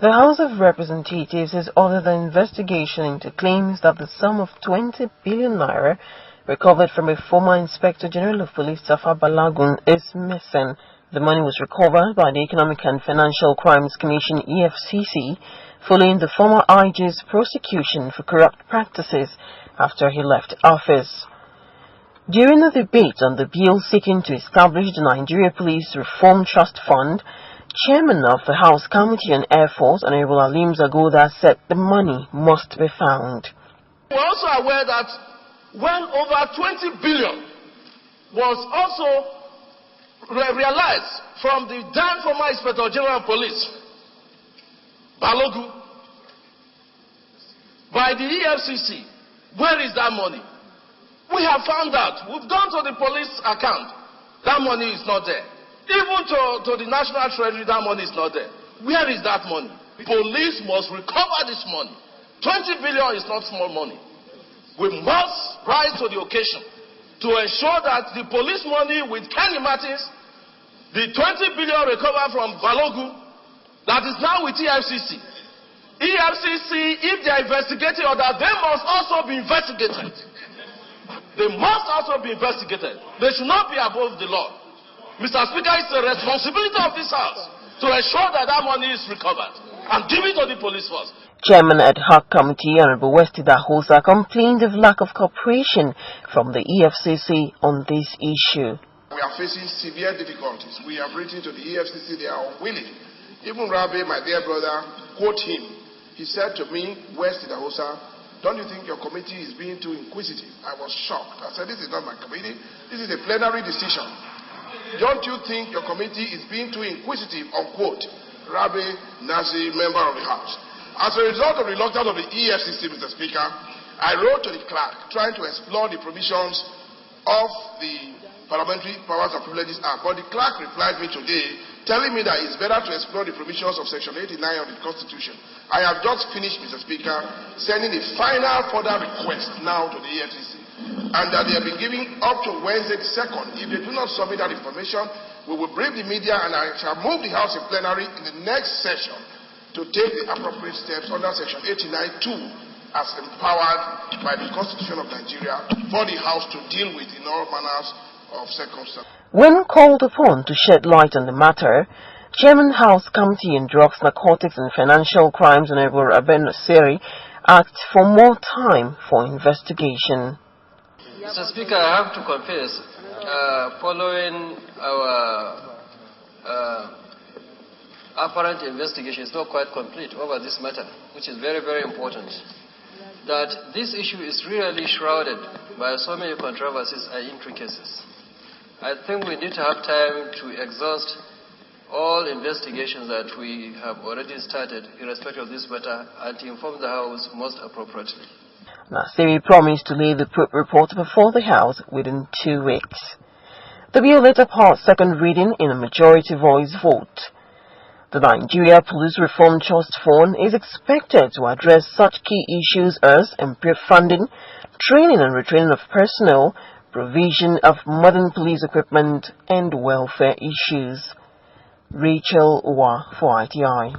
The House of Representatives has ordered an investigation into claims that the sum of 20 billion naira recovered from a former Inspector General of Police Tafa Balogun is missing. The money was recovered by the Economic and Financial Crimes Commission (EFCC) following the former IG's prosecution for corrupt practices after he left office. During the debate on the bill seeking to establish the Nigeria Police Reform Trust Fund, Chairman of the House Committee on Air Force, Honorable Alim Zagoda, said the money must be found. We are also aware that when over 20 billion was also realized from the then former Inspector General of Police, Balogun, by the EFCC, where is that money? We have found out. We've gone to the police account. That money is not there. Even to the National Treasury, that money is not there. Where is that money? Police must recover this money. 20 billion is not small money. We must rise to the occasion to ensure that the police money with Kenny Martins, the 20 billion recovered from Balogun, that is now with EFCC. EFCC, if they are investigating others, they must also be investigated. They must also be investigated. They should not be above the law. Mr. Speaker, it's the responsibility of this House to ensure that that money is recovered and give it to the police force. Chairman ad hoc committee Honorable Westida Hosa complained of lack of cooperation from the EFCC on this issue. We are facing severe difficulties. We have written to the EFCC, they are unwilling. Even Rabi, my dear brother, quote him. He said to me, Westida Hosa, don't you think your committee is being too inquisitive? I was shocked. I said, this is not my committee. This is a plenary decision. Don't you think your committee is being too inquisitive, unquote, Rabi Nazi, member of the House. As a result of the reluctance of the EFCC, Mr. Speaker, I wrote to the clerk trying to explore the provisions of the Parliamentary Powers and Privileges Act. But the clerk replied me today telling me that it's better to explore the provisions of Section 89 of the Constitution. I have just finished, Mr. Speaker, sending a final further request now to the EFCC. And that they have been giving up to Wednesday the 2nd. If they do not submit that information, we will brief the media and I shall move the House in plenary in the next session to take the appropriate steps under Section 89(2) as empowered by the Constitution of Nigeria for the House to deal with in all manners of circumstances. When called upon to shed light on the matter, Chairman House Committee on Drugs, Narcotics and Financial Crimes, Honorable Aben Nasiri, asked for more time for investigation. Mr. Speaker, I have to confess, following our apparent investigation is not quite complete over this matter, which is very, very important, that this issue is really shrouded by so many controversies and intricacies. I think we need to have time to exhaust all investigations that we have already started in respect of this matter and to inform the House most appropriately. Nasiri promised to lay the report before the House within 2 weeks. The bill later passed second reading in a majority voice vote. The Nigeria Police Reform Trust Fund is expected to address such key issues as improved funding, training and retraining of personnel, provision of modern police equipment, and welfare issues. Rachel Uwa for ITI.